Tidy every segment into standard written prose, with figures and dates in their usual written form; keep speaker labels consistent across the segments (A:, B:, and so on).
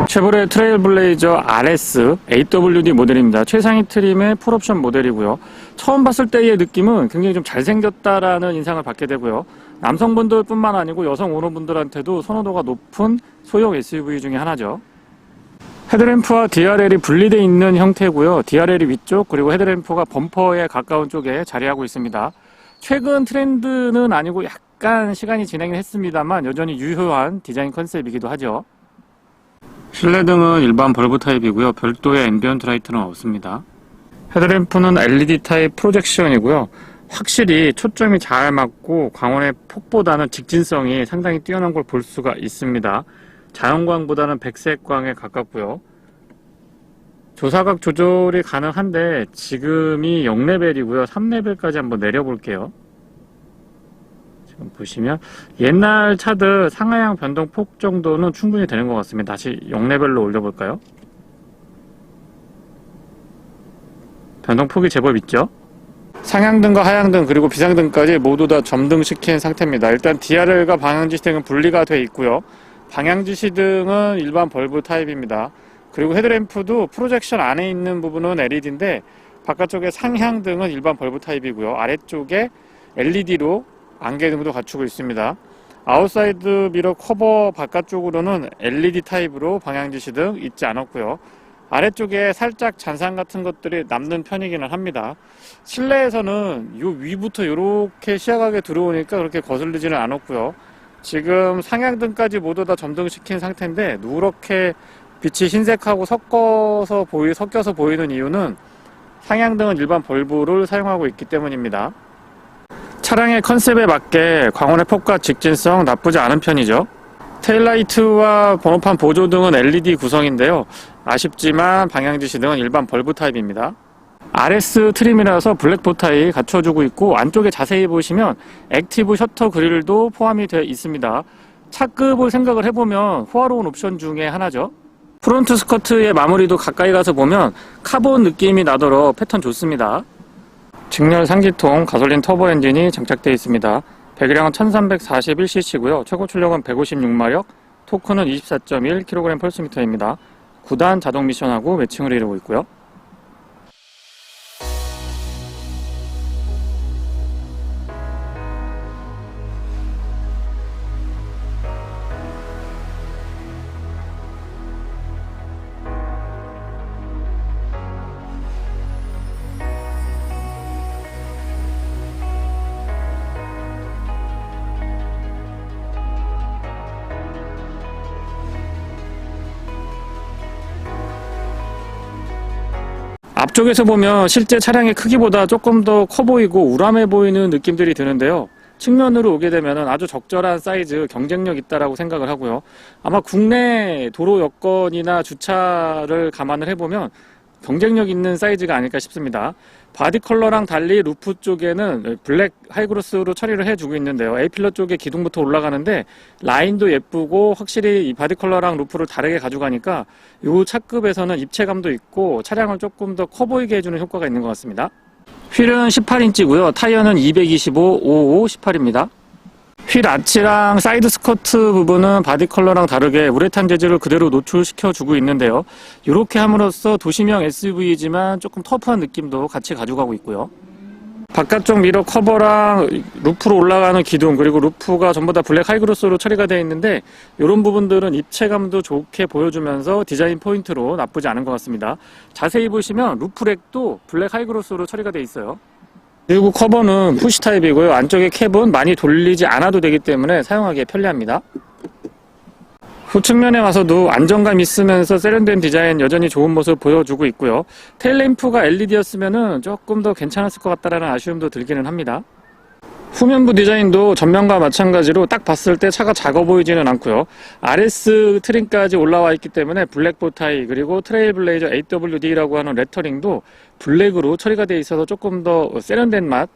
A: 쉐보레 트레일블레이저 RS AWD 모델입니다. 최상위 트림의 풀옵션 모델이고요. 처음 봤을 때의 느낌은 굉장히 좀 잘생겼다라는 인상을 받게 되고요. 남성분들 뿐만 아니고 여성 오너분들한테도 선호도가 높은 소형 SUV 중에 하나죠. 헤드램프와 DRL이 분리되어 있는 형태고요. DRL이 위쪽, 그리고 헤드램프가 범퍼에 가까운 쪽에 자리하고 있습니다. 최근 트렌드는 아니고 약간 시간이 진행을 했습니다만 여전히 유효한 디자인 컨셉이기도 하죠. 실내등은 일반 벌브 타입이고요. 별도의 앰비언트 라이트는 없습니다. 헤드램프는 LED 타입 프로젝션이고요. 확실히 초점이 잘 맞고 광원의 폭보다는 직진성이 상당히 뛰어난 걸 볼 수가 있습니다. 자연광보다는 백색광에 가깝고요. 조사각 조절이 가능한데 지금이 0레벨이고요. 3레벨까지 한번 내려볼게요. 지금 보시면 옛날 차들 상하향 변동폭 정도는 충분히 되는 것 같습니다. 다시 0레벨로 올려볼까요? 변동폭이 제법 있죠? 상향등과 하향등 그리고 비상등까지 모두 다 점등시킨 상태입니다. 일단 DRL과 방향지시등은 분리가 되어 있고요. 방향지시등은 일반 벌브 타입입니다. 그리고 헤드램프도 프로젝션 안에 있는 부분은 LED인데 바깥쪽에 상향등은 일반 벌브 타입이고요. 아래쪽에 LED로 안개등도 갖추고 있습니다. 아웃사이드 미러 커버 바깥쪽으로는 LED 타입으로 방향지시등 있지 않았고요. 아래쪽에 살짝 잔상 같은 것들이 남는 편이기는 합니다. 실내에서는 요 위부터 이렇게 시야각에 들어오니까 그렇게 거슬리지는 않았고요. 지금 상향등까지 모두 다 점등시킨 상태인데 누렇게 빛이 흰색하고 섞여서 보이는 이유는 상향등은 일반 벌브를 사용하고 있기 때문입니다. 차량의 컨셉에 맞게 광원의 폭과 직진성 나쁘지 않은 편이죠. 테일라이트와 번호판 보조등은 LED 구성인데요. 아쉽지만 방향지시등은 일반 벌브 타입입니다. RS 트림이라서 블랙 보타이 갖춰주고 있고 안쪽에 자세히 보시면 액티브 셔터 그릴도 포함이 되어 있습니다. 차급을 생각을 해보면 호화로운 옵션 중에 하나죠. 프론트 스커트의 마무리도 가까이 가서 보면 카본 느낌이 나도록 패턴 좋습니다. 직렬 3기통 가솔린 터보 엔진이 장착되어 있습니다. 배기량은 1341cc고요. 최고 출력은 156마력, 토크는 24.1kg/S입니다. 9단 자동 미션하고 매칭을 이루고 있고요. 앞쪽에서 보면 실제 차량의 크기보다 조금 더 커 보이고 우람해 보이는 느낌들이 드는데요. 측면으로 오게 되면 아주 적절한 사이즈, 경쟁력 있다라고 생각을 하고요. 아마 국내 도로 여건이나 주차를 감안을 해보면 경쟁력 있는 사이즈가 아닐까 싶습니다. 바디 컬러랑 달리 루프 쪽에는 블랙 하이그로스로 처리를 해주고 있는데요. A필러 쪽에 기둥부터 올라가는데 라인도 예쁘고 확실히 이 바디 컬러랑 루프를 다르게 가져가니까 이 차급에서는 입체감도 있고 차량을 조금 더 커 보이게 해주는 효과가 있는 것 같습니다. 휠은 18인치고요. 타이어는 225, 55, 18입니다. 휠 아치랑 사이드 스커트 부분은 바디 컬러랑 다르게 우레탄 재질을 그대로 노출시켜주고 있는데요. 이렇게 함으로써 도시명 SUV이지만 조금 터프한 느낌도 같이 가져가고 있고요. 바깥쪽 미러 커버랑 루프로 올라가는 기둥 그리고 루프가 전부 다 블랙 하이그로스로 처리가 되어 있는데 이런 부분들은 입체감도 좋게 보여주면서 디자인 포인트로 나쁘지 않은 것 같습니다. 자세히 보시면 루프렉도 블랙 하이그로스로 처리가 되어 있어요. 그리고 커버는 푸시 타입이고요. 안쪽에 캡은 많이 돌리지 않아도 되기 때문에 사용하기에 편리합니다. 후측면에 와서도 안정감 있으면서 세련된 디자인 여전히 좋은 모습 보여주고 있고요. 테일램프가 LED였으면 조금 더 괜찮았을 것 같다라는 아쉬움도 들기는 합니다. 후면부 디자인도 전면과 마찬가지로 딱 봤을 때 차가 작아 보이지는 않고요. RS 트림까지 올라와 있기 때문에 블랙 보타이 그리고 트레일블레이저 AWD라고 하는 레터링도 블랙으로 처리가 되어 있어서 조금 더 세련된 맛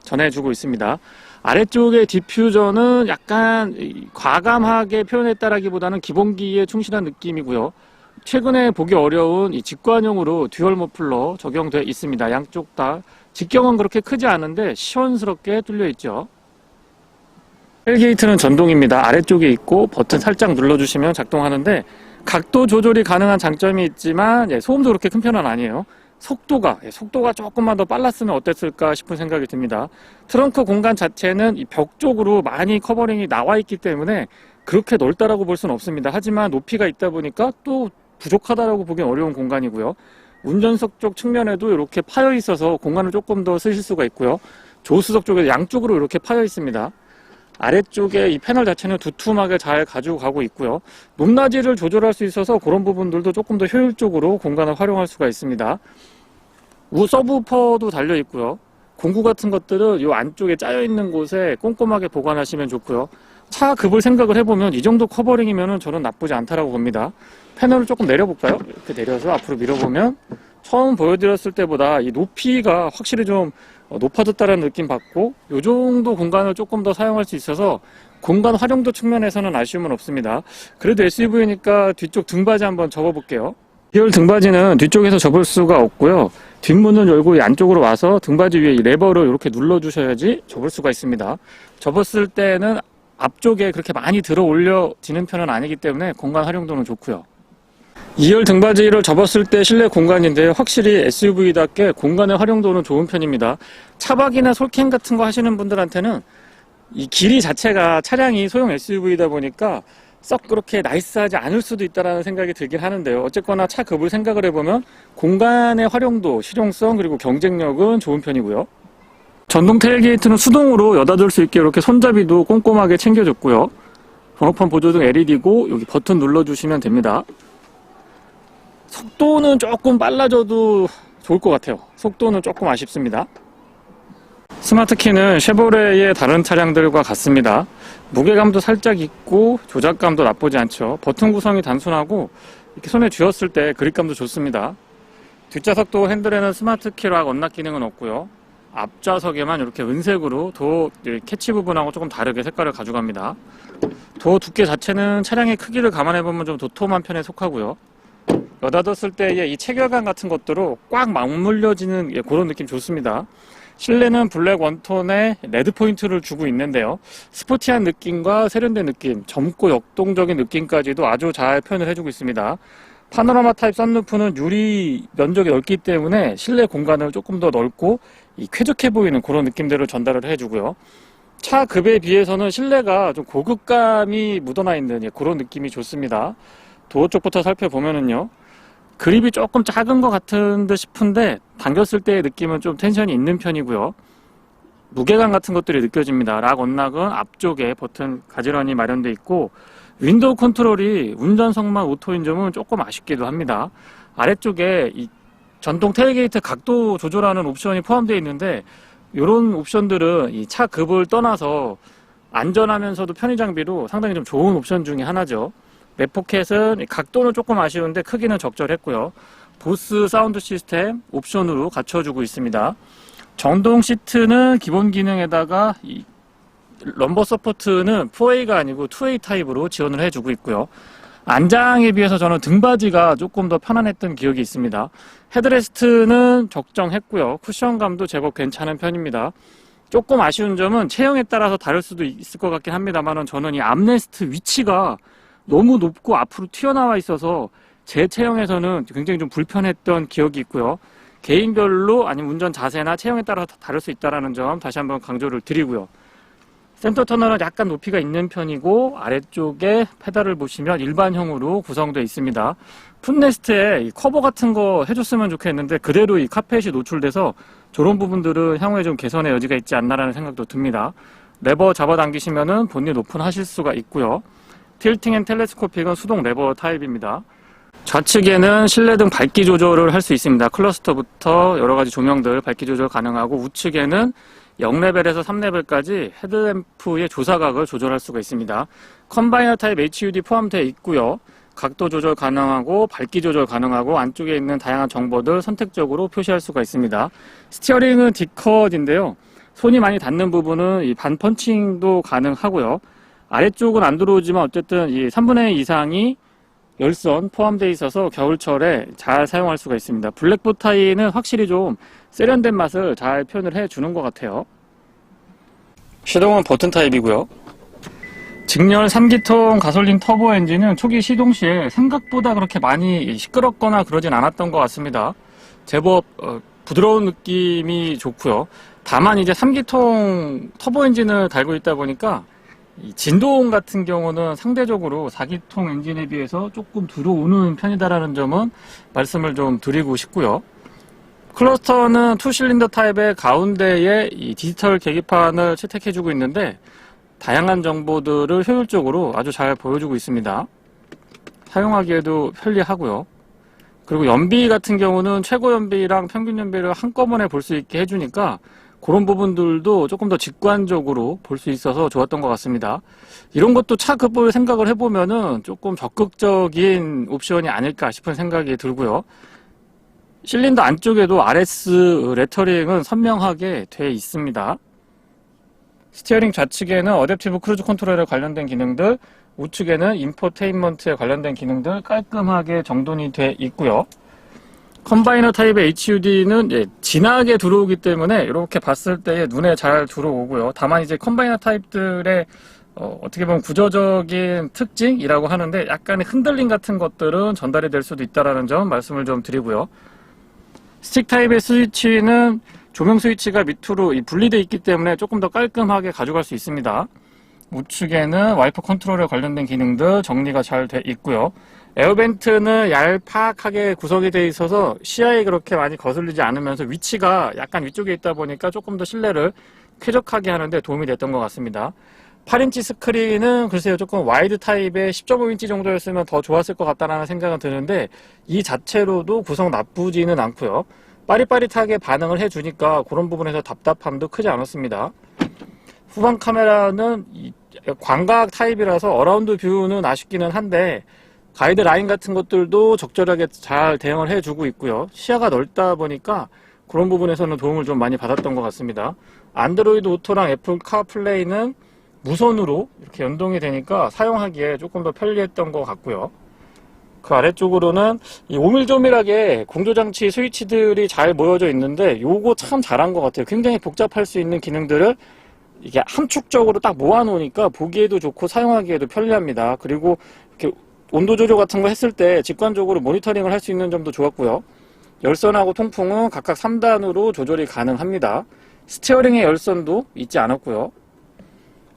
A: 전해주고 있습니다. 아래쪽의 디퓨저는 약간 과감하게 표현했다라기보다는 기본기에 충실한 느낌이고요. 최근에 보기 어려운 이 직관형으로 듀얼 머플러 적용되어 있습니다. 양쪽 다 직경은 그렇게 크지 않은데 시원스럽게 뚫려 있죠. 헬게이트는 전동입니다. 아래쪽에 있고 버튼 살짝 눌러주시면 작동하는데 각도 조절이 가능한 장점이 있지만 소음도 그렇게 큰 편은 아니에요. 속도가 조금만 더 빨랐으면 어땠을까 싶은 생각이 듭니다. 트렁크 공간 자체는 이 벽 쪽으로 많이 커버링이 나와 있기 때문에 그렇게 넓다라고 볼 수는 없습니다. 하지만 높이가 있다 보니까 또 부족하다라고 보기엔 어려운 공간이고요. 운전석 쪽 측면에도 이렇게 파여 있어서 공간을 조금 더 쓰실 수가 있고요. 조수석 쪽에 양쪽으로 이렇게 파여 있습니다. 아래쪽에 이 패널 자체는 두툼하게 잘 가지고 가고 있고요. 높낮이를 조절할 수 있어서 그런 부분들도 조금 더 효율적으로 공간을 활용할 수가 있습니다. 서브우퍼도 달려 있고요. 공구 같은 것들은 이 안쪽에 짜여 있는 곳에 꼼꼼하게 보관하시면 좋고요. 차 급을 생각을 해보면 이 정도 커버링이면 저는 나쁘지 않다라고 봅니다. 패널을 조금 내려볼까요? 이렇게 내려서 앞으로 밀어보면 처음 보여드렸을 때보다 이 높이가 확실히 좀 높아졌다는 느낌 받고 이 정도 공간을 조금 더 사용할 수 있어서 공간 활용도 측면에서는 아쉬움은 없습니다. 그래도 SUV니까 뒤쪽 등받이 한번 접어볼게요. 2열 등받이는 뒤쪽에서 접을 수가 없고요. 뒷문을 열고 이 안쪽으로 와서 등받이 위에 이 레버를 이렇게 눌러주셔야지 접을 수가 있습니다. 접었을 때는 앞쪽에 그렇게 많이 들어 올려지는 편은 아니기 때문에 공간 활용도는 좋고요. 2열 등받이를 접었을 때 실내 공간인데 확실히 SUV답게 공간의 활용도는 좋은 편입니다. 차박이나 솔캠 같은 거 하시는 분들한테는 이 길이 자체가 차량이 소형 SUV이다 보니까 썩 그렇게 나이스하지 않을 수도 있다는 생각이 들긴 하는데요. 어쨌거나 차 급을 생각을 해보면 공간의 활용도, 실용성 그리고 경쟁력은 좋은 편이고요. 전동 테일게이트는 수동으로 여닫을 수 있게 이렇게 손잡이도 꼼꼼하게 챙겨줬고요. 번호판 보조등 LED고 여기 버튼 눌러주시면 됩니다. 속도는 조금 빨라져도 좋을 것 같아요. 속도는 조금 아쉽습니다. 스마트키는 쉐보레의 다른 차량들과 같습니다. 무게감도 살짝 있고 조작감도 나쁘지 않죠. 버튼 구성이 단순하고 이렇게 손에 쥐었을 때 그립감도 좋습니다. 뒷좌석도 핸들에는 스마트키락 언락 기능은 없고요. 앞좌석에만 이렇게 은색으로 도어 캐치 부분하고 조금 다르게 색깔을 가져갑니다. 도어 두께 자체는 차량의 크기를 감안해보면 좀 도톰한 편에 속하고요. 여닫았을 때의 이 체결감 같은 것들로 꽉 맞물려지는 그런 느낌 좋습니다. 실내는 블랙 원톤에 레드 포인트를 주고 있는데요. 스포티한 느낌과 세련된 느낌, 젊고 역동적인 느낌까지도 아주 잘 표현을 해주고 있습니다. 파노라마 타입 썬루프는 유리 면적이 넓기 때문에 실내 공간을 조금 더 넓고 쾌적해 보이는 그런 느낌들을 전달을 해주고요. 차 급에 비해서는 실내가 좀 고급감이 묻어나 있는 그런 느낌이 좋습니다. 도어 쪽부터 살펴보면은요. 그립이 조금 작은 것 같은 듯 싶은데 당겼을 때의 느낌은 좀 텐션이 있는 편이고요. 무게감 같은 것들이 느껴집니다. 락 언락은 앞쪽에 버튼 가지런히 마련되어 있고 윈도우 컨트롤이 운전석만 오토인 점은 조금 아쉽기도 합니다. 아래쪽에 이 전동 테일게이트 각도 조절하는 옵션이 포함되어 있는데 이런 옵션들은 이 차 급을 떠나서 안전하면서도 편의 장비로 상당히 좀 좋은 옵션 중에 하나죠. 랩포켓은 각도는 조금 아쉬운데 크기는 적절했고요. 보스 사운드 시스템 옵션으로 갖춰주고 있습니다. 전동 시트는 기본 기능에다가 이 럼버 서포트는 4A가 아니고 2A 타입으로 지원을 해주고 있고요. 안장에 비해서 저는 등받이가 조금 더 편안했던 기억이 있습니다. 헤드레스트는 적정했고요. 쿠션감도 제법 괜찮은 편입니다. 조금 아쉬운 점은 체형에 따라서 다를 수도 있을 것 같긴 합니다만 저는 이 암레스트 위치가 너무 높고 앞으로 튀어나와 있어서 제 체형에서는 굉장히 좀 불편했던 기억이 있고요. 개인별로 아니면 운전 자세나 체형에 따라서 다를 수 있다는 점 다시 한번 강조를 드리고요. 센터 터널은 약간 높이가 있는 편이고 아래쪽에 페달을 보시면 일반형으로 구성되어 있습니다. 풋레스트에 이 커버 같은 거 해줬으면 좋겠는데 그대로 이 카펫이 노출돼서 저런 부분들은 향후에 좀 개선의 여지가 있지 않나라는 생각도 듭니다. 레버 잡아당기시면은 본닛 오픈하실 수가 있고요. 틸팅 앤 텔레스코픽은 수동 레버 타입입니다. 좌측에는 실내등 밝기 조절을 할 수 있습니다. 클러스터부터 여러가지 조명들 밝기 조절 가능하고 우측에는 0레벨에서 3레벨까지 헤드램프의 조사각을 조절할 수가 있습니다. 컴바이너 타입 HUD 포함되어 있고요. 각도 조절 가능하고 밝기 조절 가능하고 안쪽에 있는 다양한 정보들 선택적으로 표시할 수가 있습니다. 스티어링은 D컷인데요. 손이 많이 닿는 부분은 이 반 펀칭도 가능하고요. 아래쪽은 안 들어오지만 어쨌든 이 3분의 2 이상이 열선 포함되어 있어서 겨울철에 잘 사용할 수가 있습니다. 블랙보 타이는 확실히 좀 세련된 맛을 잘 표현을 해주는 것 같아요. 시동은 버튼 타입이고요. 직렬 3기통 가솔린 터보 엔진은 초기 시동 시에 생각보다 그렇게 많이 시끄럽거나 그러진 않았던 것 같습니다. 제법 부드러운 느낌이 좋고요. 다만 이제 3기통 터보 엔진을 달고 있다 보니까 이 진동 같은 경우는 상대적으로 4기통 엔진에 비해서 조금 들어오는 편이다라는 점은 말씀을 좀 드리고 싶고요. 클러스터는 2실린더 타입의 가운데에 이 디지털 계기판을 채택해주고 있는데 다양한 정보들을 효율적으로 아주 잘 보여주고 있습니다. 사용하기에도 편리하고요. 그리고 연비 같은 경우는 최고 연비랑 평균 연비를 한꺼번에 볼 수 있게 해주니까 그런 부분들도 조금 더 직관적으로 볼 수 있어서 좋았던 것 같습니다. 이런 것도 차 급볼 생각을 해보면은 조금 적극적인 옵션이 아닐까 싶은 생각이 들고요. 실린더 안쪽에도 RS 레터링은 선명하게 돼 있습니다. 스티어링 좌측에는 어댑티브 크루즈 컨트롤에 관련된 기능들, 우측에는 인포테인먼트에 관련된 기능들 깔끔하게 정돈이 돼 있고요. 컴바이너 타입의 HUD는 진하게 들어오기 때문에 이렇게 봤을 때 눈에 잘 들어오고요. 다만 이제 컴바이너 타입들의 어떻게 보면 구조적인 특징이라고 하는데 약간의 흔들림 같은 것들은 전달이 될 수도 있다는 점 말씀을 좀 드리고요. 스틱 타입의 스위치는 조명 스위치가 밑으로 분리되어 있기 때문에 조금 더 깔끔하게 가져갈 수 있습니다. 우측에는 와이퍼 컨트롤에 관련된 기능들 정리가 잘 돼 있고요. 에어벤트는 얄팍하게 구성이 되어 있어서 시야에 그렇게 많이 거슬리지 않으면서 위치가 약간 위쪽에 있다 보니까 조금 더 실내를 쾌적하게 하는데 도움이 됐던 것 같습니다. 8인치 스크린은 글쎄요 조금 와이드 타입의 10.5인치 정도였으면 더 좋았을 것 같다는 생각은 드는데 이 자체로도 구성 나쁘지는 않고요. 빠릿빠릿하게 반응을 해주니까 그런 부분에서 답답함도 크지 않았습니다. 후방 카메라는 광각 타입이라서 어라운드 뷰는 아쉽기는 한데 가이드 라인 같은 것들도 적절하게 잘 대응을 해주고 있고요. 시야가 넓다 보니까 그런 부분에서는 도움을 좀 많이 받았던 것 같습니다. 안드로이드 오토랑 애플 카플레이는 무선으로 이렇게 연동이 되니까 사용하기에 조금 더 편리했던 것 같고요. 그 아래쪽으로는 이 오밀조밀하게 공조장치 스위치들이 잘 모여져 있는데 요거 참 잘한 것 같아요. 굉장히 복잡할 수 있는 기능들을 이게 함축적으로 딱 모아놓으니까 보기에도 좋고 사용하기에도 편리합니다. 그리고 이렇게 온도 조절 같은 거 했을 때 직관적으로 모니터링을 할 수 있는 점도 좋았고요. 열선하고 통풍은 각각 3단으로 조절이 가능합니다. 스티어링의 열선도 잊지 않았고요.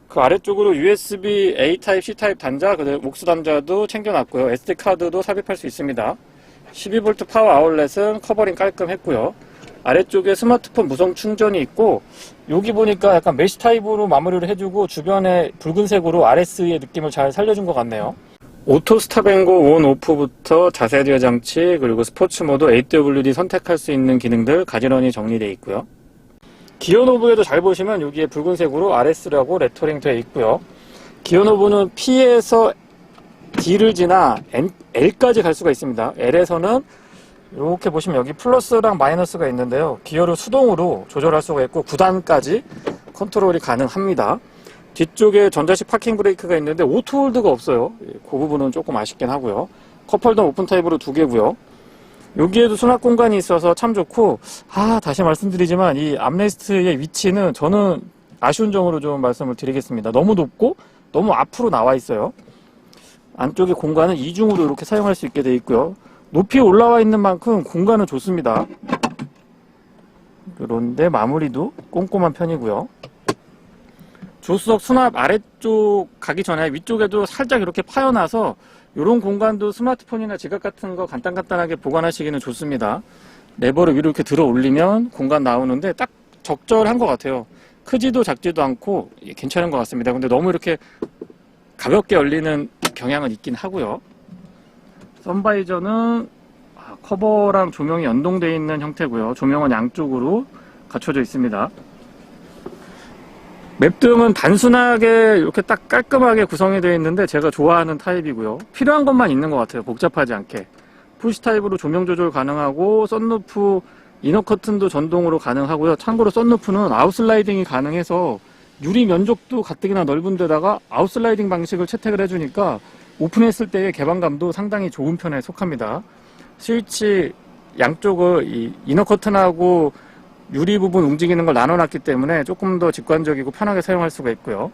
A: 그 아래쪽으로 USB A 타입, C 타입 단자, 그다음에 목수 단자도 챙겨놨고요. SD 카드도 삽입할 수 있습니다. 12V 파워 아울렛은 커버링 깔끔했고요. 아래쪽에 스마트폰 무선 충전이 있고 여기 보니까 약간 메쉬 타입으로 마무리를 해주고 주변에 붉은색으로 RS의 느낌을 잘 살려준 것 같네요. 오토 스탑앤고 온 오프부터 자세제어 장치 그리고 스포츠 모드 AWD 선택할 수 있는 기능들 가지런히 정리되어 있고요. 기어 노브에도 잘 보시면 여기에 붉은색으로 RS라고 레터링 되어 있고요. 기어 노브는 P에서 D를 지나 L까지 갈 수가 있습니다. L에서는 이렇게 보시면 여기 플러스랑 마이너스가 있는데요. 기어를 수동으로 조절할 수가 있고 9단까지 컨트롤이 가능합니다. 뒤쪽에 전자식 파킹 브레이크가 있는데 오토홀드가 없어요. 그 부분은 조금 아쉽긴 하고요. 컵홀더 오픈 타입으로 2개고요. 여기에도 수납 공간이 있어서 참 좋고 다시 말씀드리지만 이 암레스트의 위치는 저는 아쉬운 점으로 좀 말씀을 드리겠습니다. 너무 높고 너무 앞으로 나와 있어요. 안쪽에 공간은 이중으로 이렇게 사용할 수 있게 되어 있고요. 높이 올라와 있는 만큼 공간은 좋습니다. 그런데 마무리도 꼼꼼한 편이고요. 조수석 수납 아래쪽 가기 전에 위쪽에도 살짝 이렇게 파여놔서 이런 공간도 스마트폰이나 지갑 같은 거 간단하게 보관하시기는 좋습니다. 레버를 위로 이렇게 들어 올리면 공간 나오는데 딱 적절한 것 같아요. 크지도 작지도 않고 괜찮은 것 같습니다. 근데 너무 이렇게 가볍게 열리는 경향은 있긴 하고요. 선바이저는 커버랑 조명이 연동되어 있는 형태고요. 조명은 양쪽으로 갖춰져 있습니다. 맵등은 단순하게 이렇게 딱 깔끔하게 구성이 되어 있는데 제가 좋아하는 타입이고요. 필요한 것만 있는 것 같아요. 복잡하지 않게. 푸시 타입으로 조명 조절 가능하고 썬루프 이너 커튼도 전동으로 가능하고요. 참고로 썬루프는 아웃슬라이딩이 가능해서 유리 면적도 가뜩이나 넓은 데다가 아웃슬라이딩 방식을 채택을 해주니까 오픈했을 때의 개방감도 상당히 좋은 편에 속합니다. 스위치 양쪽을 이 이너 커튼하고 유리 부분 움직이는 걸 나눠놨기 때문에 조금 더 직관적이고 편하게 사용할 수가 있고요.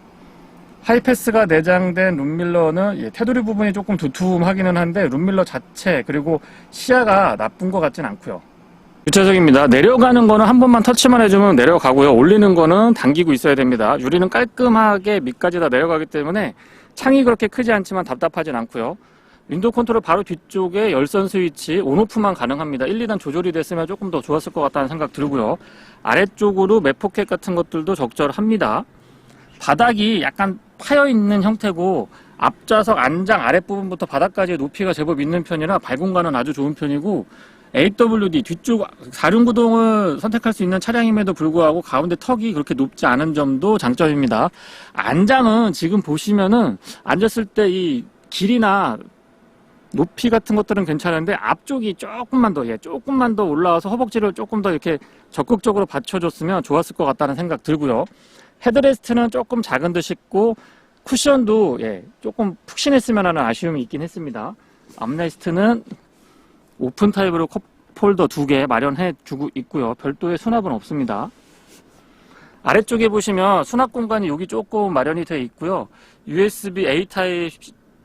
A: 하이패스가 내장된 룸밀러는 테두리 부분이 조금 두툼하기는 한데 룸밀러 자체 그리고 시야가 나쁜 것 같진 않고요. 주차석입니다. 내려가는 거는 한 번만 터치만 해주면 내려가고요. 올리는 거는 당기고 있어야 됩니다. 유리는 깔끔하게 밑까지 다 내려가기 때문에 창이 그렇게 크지 않지만 답답하진 않고요. 윈도우 컨트롤 바로 뒤쪽에 열선 스위치 온오프만 가능합니다. 1, 2단 조절이 됐으면 조금 더 좋았을 것 같다는 생각 들고요. 아래쪽으로 맵포켓 같은 것들도 적절합니다. 바닥이 약간 파여있는 형태고 앞좌석 안장 아랫부분부터 바닥까지의 높이가 제법 있는 편이라 발공간은 아주 좋은 편이고 AWD 뒤쪽 4륜구동을 선택할 수 있는 차량임에도 불구하고 가운데 턱이 그렇게 높지 않은 점도 장점입니다. 안장은 지금 보시면은 앉았을 때 이 길이나 높이 같은 것들은 괜찮은데 앞쪽이 조금만 더 올라와서 허벅지를 조금 더 이렇게 적극적으로 받쳐줬으면 좋았을 것 같다는 생각 들고요. 헤드레스트는 조금 작은 듯 싶고 쿠션도 조금 푹신했으면 하는 아쉬움이 있긴 했습니다. 암레스트는 오픈 타입으로 컵홀더 2개 마련해 주고 있고요. 별도의 수납은 없습니다. 아래쪽에 보시면 수납 공간이 여기 조금 마련이 되어 있고요. USB A 타입,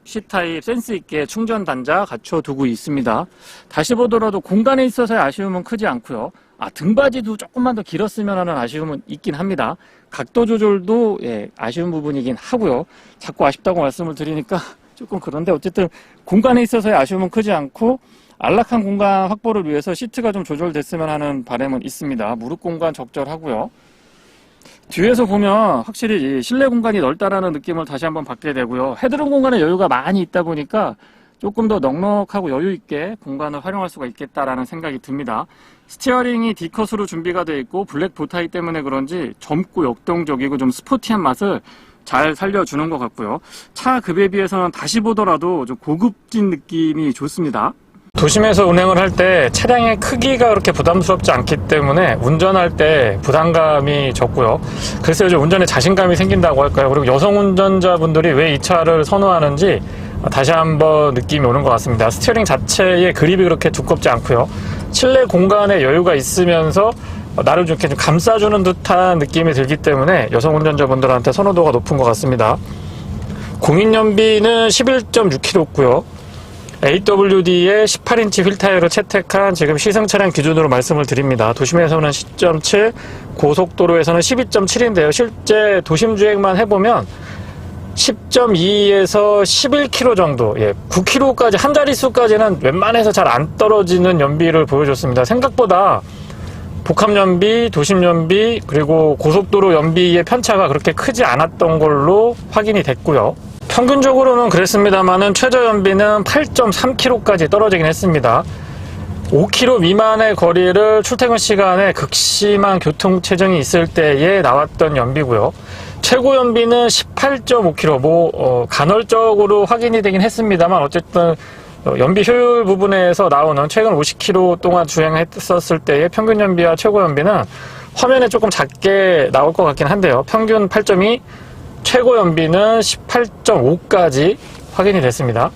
A: C 타입 센스 있게 충전 단자 갖춰두고 있습니다. 다시 보더라도 공간에 있어서의 아쉬움은 크지 않고요. 등받이도 조금만 더 길었으면 하는 아쉬움은 있긴 합니다. 각도 조절도 아쉬운 부분이긴 하고요. 자꾸 아쉽다고 말씀을 드리니까 조금 그런데 어쨌든 공간에 있어서의 아쉬움은 크지 않고 안락한 공간 확보를 위해서 시트가 좀 조절됐으면 하는 바람은 있습니다. 무릎 공간 적절하고요. 뒤에서 보면 확실히 실내 공간이 넓다라는 느낌을 다시 한번 받게 되고요. 헤드룸 공간에 여유가 많이 있다 보니까 조금 더 넉넉하고 여유 있게 공간을 활용할 수가 있겠다라는 생각이 듭니다. 스티어링이 D컷으로 준비가 되어 있고 블랙 보타이 때문에 그런지 젊고 역동적이고 좀 스포티한 맛을 잘 살려주는 것 같고요. 차 급에 비해서는 다시 보더라도 좀 고급진 느낌이 좋습니다. 도심에서 운행을 할 때 차량의 크기가 그렇게 부담스럽지 않기 때문에 운전할 때 부담감이 적고요. 그래서 요즘 운전에 자신감이 생긴다고 할까요? 그리고 여성 운전자분들이 왜 이 차를 선호하는지 다시 한번 느낌이 오는 것 같습니다. 스티어링 자체의 그립이 그렇게 두껍지 않고요. 실내 공간에 여유가 있으면서 나를 좀 감싸주는 듯한 느낌이 들기 때문에 여성 운전자분들한테 선호도가 높은 것 같습니다. 공인연비는 11.6km고요. AWD의 18인치 휠 타이어를 채택한 지금 시승 차량 기준으로 말씀을 드립니다. 도심에서는 10.7, 고속도로에서는 12.7인데요. 실제 도심 주행만 해보면 10.2에서 11km 정도, 9km까지 한 자릿수까지는 웬만해서 잘 안 떨어지는 연비를 보여줬습니다. 생각보다 복합 연비, 도심 연비, 그리고 고속도로 연비의 편차가 그렇게 크지 않았던 걸로 확인이 됐고요. 평균적으로는 그랬습니다만은 최저 연비는 8.3km까지 떨어지긴 했습니다. 5km 미만의 거리를 출퇴근 시간에 극심한 교통 체증이 있을 때에 나왔던 연비고요. 최고 연비는 18.5km, 간헐적으로 확인이 되긴 했습니다만 어쨌든 연비 효율 부분에서 나오는 최근 50km 동안 주행했었을 때의 평균 연비와 최고 연비는 화면에 조금 작게 나올 것 같긴 한데요. 평균 8.2, 최고 연비는 18.5까지 확인이 됐습니다.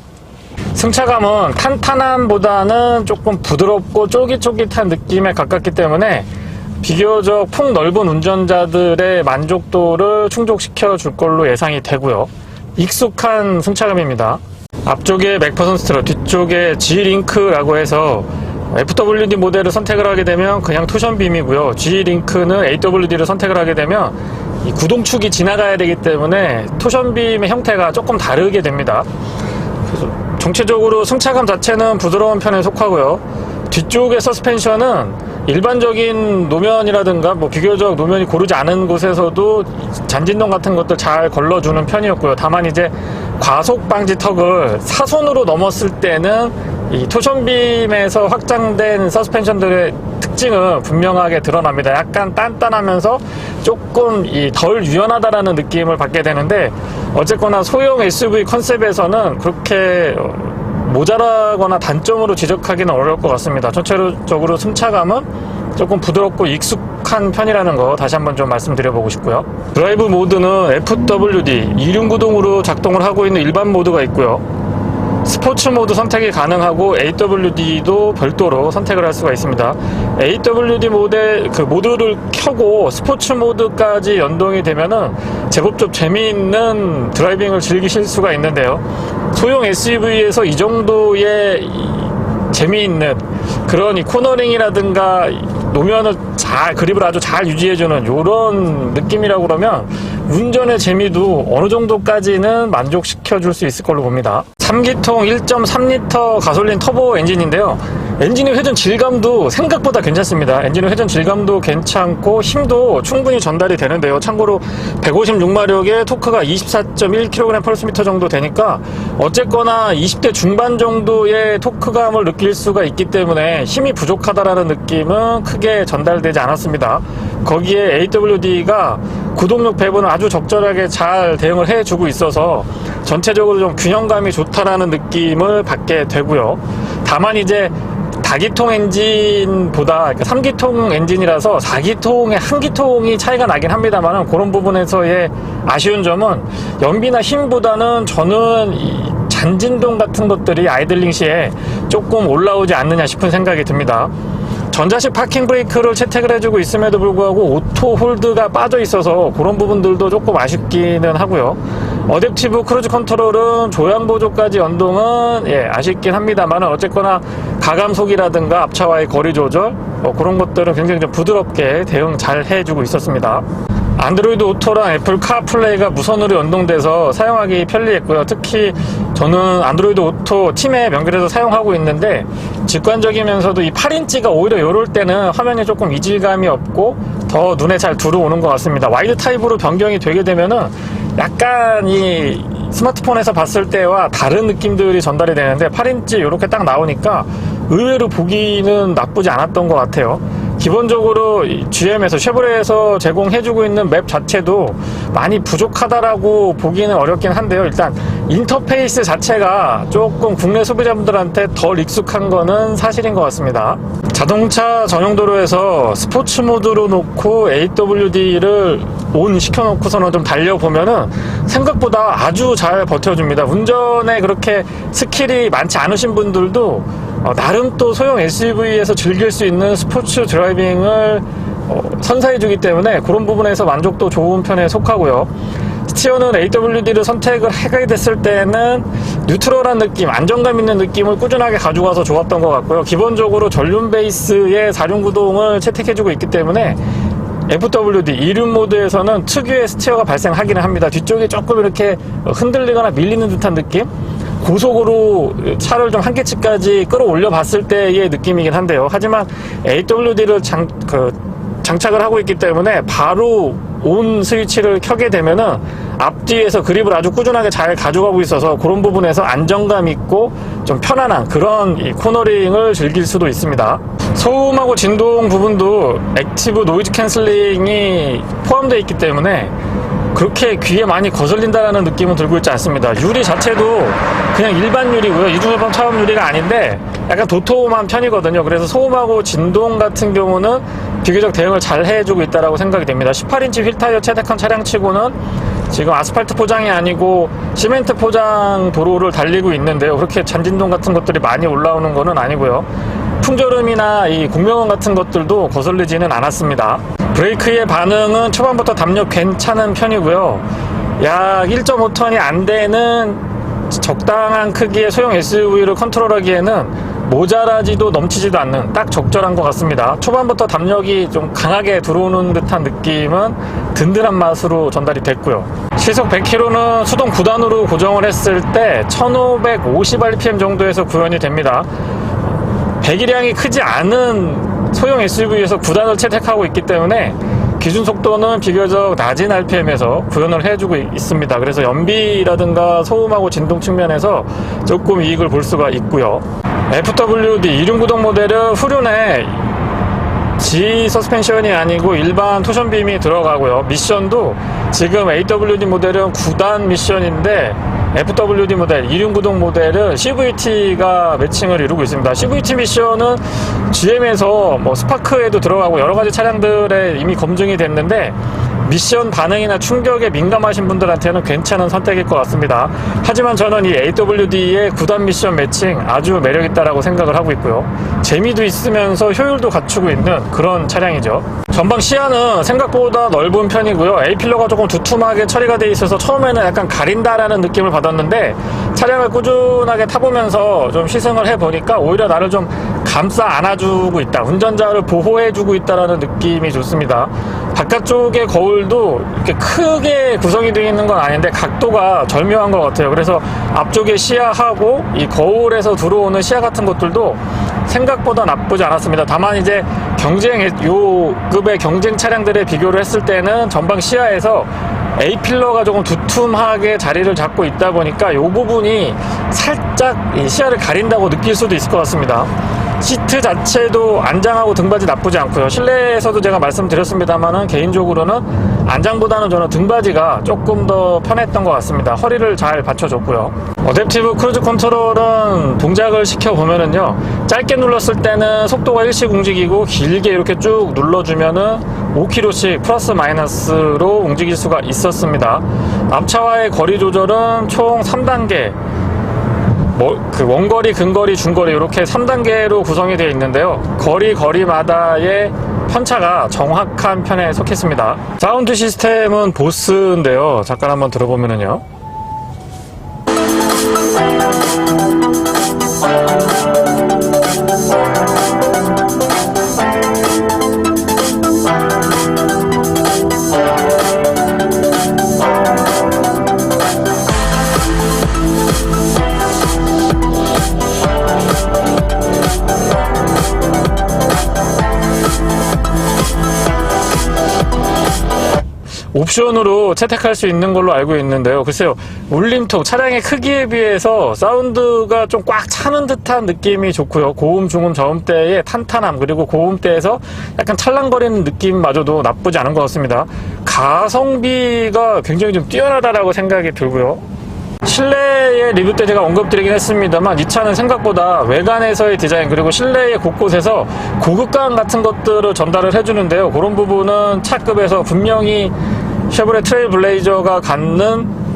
A: 승차감은 탄탄함보다는 조금 부드럽고 쫄깃쫄깃한 느낌에 가깝기 때문에 비교적 폭넓은 운전자들의 만족도를 충족시켜 줄 걸로 예상이 되고요. 익숙한 승차감입니다. 앞쪽에 맥퍼슨 뒤쪽에 G링크라고 해서 FWD 모델을 선택을 하게 되면 그냥 토션빔이고요. G링크는 AWD를 선택을 하게 되면 이 구동축이 지나가야 되기 때문에 토션빔의 형태가 조금 다르게 됩니다. 그래서 전체적으로 승차감 자체는 부드러운 편에 속하고요. 뒤쪽의 서스펜션은 일반적인 노면이라든가 비교적 노면이 고르지 않은 곳에서도 잔진동 같은 것들 잘 걸러주는 편이었고요. 다만 이제 과속 방지 턱을 사선으로 넘었을 때는 이 토션빔에서 확장된 서스펜션들의 특징은 분명하게 드러납니다. 약간 단단하면서 조금 덜 유연하다라는 느낌을 받게 되는데 어쨌거나 소형 SUV 컨셉에서는 그렇게 모자라거나 단점으로 지적하기는 어려울 것 같습니다. 전체적으로 승차감은 조금 부드럽고 익숙한 편이라는 거 다시 한번 좀 말씀드려보고 싶고요. 드라이브 모드는 FWD 2륜구동으로 작동을 하고 있는 일반 모드가 있고요. 스포츠 모드 선택이 가능하고 AWD도 별도로 선택을 할 수가 있습니다. AWD 모드를 켜고 스포츠 모드까지 연동이 되면은 제법 좀 재미있는 드라이빙을 즐기실 수가 있는데요. 소형 SUV에서 이 정도의 재미있는 그런 이 코너링이라든가 노면을 그립을 아주 잘 유지해주는 이런 느낌이라고 그러면 운전의 재미도 어느 정도까지는 만족시켜줄 수 있을 걸로 봅니다. 3기통 1.3L 가솔린 터보 엔진인데요. 엔진의 회전 질감도 생각보다 괜찮습니다. 엔진의 회전 질감도 괜찮고 힘도 충분히 전달이 되는데요. 참고로 156마력에 토크가 24.1kg/m 정도 되니까 어쨌거나 20대 중반 정도의 토크감을 느낄 수가 있기 때문에 힘이 부족하다라는 느낌은 크게 전달되지 않았습니다. 거기에 AWD가 구동력 배분을 아주 적절하게 잘 대응을 해주고 있어서 전체적으로 좀 균형감이 좋다라는 느낌을 받게 되고요. 다만 이제 다기통 엔진보다 3기통 엔진이라서 4기통의 한 기통이 차이가 나긴 합니다만 그런 부분에서의 아쉬운 점은 연비나 힘보다는 저는 이 잔진동 같은 것들이 아이들링 시에 조금 올라오지 않느냐 싶은 생각이 듭니다. 전자식 파킹 브레이크를 채택을 해주고 있음에도 불구하고 오토 홀드가 빠져 있어서 그런 부분들도 조금 아쉽기는 하고요. 어댑티브 크루즈 컨트롤은 조향 보조까지 연동은 아쉽긴 합니다만 어쨌거나 가감속이라든가 앞차와의 거리 조절 그런 것들은 굉장히 좀 부드럽게 대응 잘 해주고 있었습니다. 안드로이드 오토랑 애플 카플레이가 무선으로 연동돼서 사용하기 편리했고요. 특히 저는 안드로이드 오토 팀에 연결해서 사용하고 있는데 직관적이면서도 이 8인치가 오히려 이럴 때는 화면이 조금 이질감이 없고 더 눈에 잘 들어오는 것 같습니다. 와이드 타입으로 변경이 되게 되면은 약간 이 스마트폰에서 봤을 때와 다른 느낌들이 전달이 되는데 8인치 이렇게 딱 나오니까 의외로 보기는 나쁘지 않았던 것 같아요. 기본적으로 GM에서 쉐보레에서 제공해주고 있는 맵 자체도 많이 부족하다라고 보기는 어렵긴 한데요. 일단 인터페이스 자체가 조금 국내 소비자분들한테 덜 익숙한 거는 사실인 것 같습니다. 자동차 전용 도로에서 스포츠 모드로 놓고 AWD를 온 시켜놓고서는 좀 달려보면은 생각보다 아주 잘 버텨줍니다. 운전에 그렇게 스킬이 많지 않으신 분들도 나름 또 소형 SUV에서 즐길 수 있는 스포츠 드라이빙을 선사해주기 때문에 그런 부분에서 만족도 좋은 편에 속하고요. 스티어는 AWD를 선택을 하게 됐을 때는 뉴트럴한 느낌, 안정감 있는 느낌을 꾸준하게 가져가서 좋았던 것 같고요. 기본적으로 전륜 베이스의 4륜구동을 채택해주고 있기 때문에 FWD 2륜 모드에서는 특유의 스티어가 발생하기는 합니다. 뒤쪽이 조금 이렇게 흔들리거나 밀리는 듯한 느낌? 고속으로 차를 좀 한계치까지 끌어올려 봤을 때의 느낌이긴 한데요. 하지만 AWD를 장착을 하고 있기 때문에 바로 온 스위치를 켜게 되면은 앞뒤에서 그립을 아주 꾸준하게 잘 가져가고 있어서 그런 부분에서 안정감 있고 좀 편안한 그런 이 코너링을 즐길 수도 있습니다. 소음하고 진동 부분도 액티브 노이즈 캔슬링이 포함되어 있기 때문에 그렇게 귀에 많이 거슬린다는 느낌은 들고 있지 않습니다. 유리 자체도 그냥 일반 유리고요. 이중접합 차음 유리가 아닌데 약간 도톰한 편이거든요. 그래서 소음하고 진동 같은 경우는 비교적 대응을 잘 해주고 있다고 생각이 됩니다. 18인치 휠 타이어 채택한 차량치고는 지금 아스팔트 포장이 아니고 시멘트 포장 도로를 달리고 있는데요. 그렇게 잔진동 같은 것들이 많이 올라오는 거는 아니고요. 풍절음이나 이 공명음 같은 것들도 거슬리지는 않았습니다. 브레이크의 반응은 초반부터 담력 괜찮은 편이고요. 약 1.5톤이 안 되는 적당한 크기의 소형 SUV를 컨트롤하기에는 모자라지도 넘치지도 않는 딱 적절한 것 같습니다. 초반부터 담력이 좀 강하게 들어오는 듯한 느낌은 든든한 맛으로 전달이 됐고요. 시속 100km는 수동 9단으로 고정을 했을 때 1550rpm 정도에서 구현이 됩니다. 배기량이 크지 않은 소형 SUV에서 9단을 채택하고 있기 때문에 기준 속도는 비교적 낮은 RPM에서 구현을 해주고 있습니다. 그래서 연비라든가 소음하고 진동 측면에서 조금 이익을 볼 수가 있고요. FWD 2륜구동 모델은 후륜에 G 서스펜션이 아니고 일반 토션빔이 들어가고요. 미션도 지금 AWD 모델은 9단 미션인데 FWD 모델, 2륜구동 모델은 CVT가 매칭을 이루고 있습니다. CVT 미션은 GM에서 스파크에도 들어가고 여러가지 차량들에 이미 검증이 됐는데 미션 반응이나 충격에 민감하신 분들한테는 괜찮은 선택일 것 같습니다. 하지만 저는 이 AWD의 9단 미션 매칭 아주 매력있다라고 생각을 하고 있고요. 재미도 있으면서 효율도 갖추고 있는 그런 차량이죠. 전방 시야는 생각보다 넓은 편이고요. A필러가 조금 두툼하게 처리가 돼 있어서 처음에는 약간 가린다라는 느낌을 받았는데 차량을 꾸준하게 타보면서 좀 시승을 해보니까 오히려 나를 좀 감싸 안아주고 있다, 운전자를 보호해주고 있다라는 느낌이 좋습니다. 바깥쪽의 거울도 이렇게 크게 구성이 되어 있는 건 아닌데 각도가 절묘한 것 같아요. 그래서 앞쪽의 시야하고 이 거울에서 들어오는 시야 같은 것들도 생각보다 나쁘지 않았습니다. 다만 이제 요 급의 경쟁 차량들에 비교를 했을 때는 전방 시야에서 A필러가 조금 두툼하게 자리를 잡고 있다 보니까 이 부분이 살짝 이 시야를 가린다고 느낄 수도 있을 것 같습니다. 시트 자체도 안장하고 등받이 나쁘지 않고요. 실내에서도 제가 말씀드렸습니다만은 개인적으로는 안장보다는 저는 등받이가 조금 더 편했던 것 같습니다. 허리를 잘 받쳐줬고요. 어댑티브 크루즈 컨트롤은 동작을 시켜보면은요, 짧게 눌렀을 때는 속도가 일씩 움직이고 길게 이렇게 쭉 눌러주면은 5km씩 플러스 마이너스로 움직일 수가 있었습니다. 앞차와의 거리 조절은 총 3단계, 원거리, 근거리, 중거리 이렇게 3단계로 구성이 되어 있는데요. 거리마다의 편차가 정확한 편에 속했습니다. 사운드 시스템은 보스인데요. 잠깐 한번 들어보면은요. 옵션으로 채택할 수 있는 걸로 알고 있는데요. 글쎄요, 울림통, 차량의 크기에 비해서 사운드가 좀 꽉 차는 듯한 느낌이 좋고요. 고음, 중음, 저음대의 탄탄함, 그리고 고음대에서 약간 찰랑거리는 느낌마저도 나쁘지 않은 것 같습니다. 가성비가 굉장히 좀 뛰어나다라고 생각이 들고요. 실내의 리뷰 때 제가 언급드리긴 했습니다만 이 차는 생각보다 외관에서의 디자인, 그리고 실내의 곳곳에서 고급감 같은 것들을 전달을 해주는데요. 그런 부분은 차급에서 분명히 쉐보레 트레일블레이저가 갖는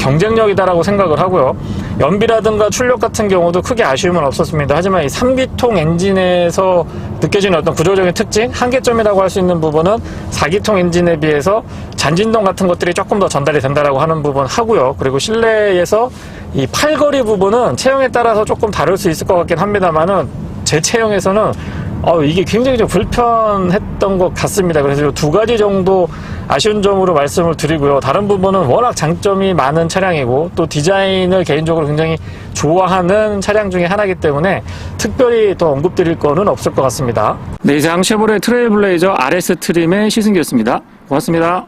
A: 경쟁력이다라고 생각을 하고요. 연비라든가 출력 같은 경우도 크게 아쉬움은 없었습니다. 하지만 이 3기통 엔진에서 느껴지는 어떤 구조적인 특징, 한계점이라고 할 수 있는 부분은 4기통 엔진에 비해서 잔진동 같은 것들이 조금 더 전달이 된다라고 하는 부분 하고요. 그리고 실내에서 이 팔걸이 부분은 체형에 따라서 조금 다를 수 있을 것 같긴 합니다만은 제 체형에서는 이게 굉장히 좀 불편했던 것 같습니다. 그래서 이 두 가지 정도 아쉬운 점으로 말씀을 드리고요. 다른 부분은 워낙 장점이 많은 차량이고 또 디자인을 개인적으로 굉장히 좋아하는 차량 중에 하나이기 때문에 특별히 더 언급드릴 거는 없을 것 같습니다. 네, 이상 쉐보레 트레일블레이저 RS 트림의 시승기였습니다. 고맙습니다.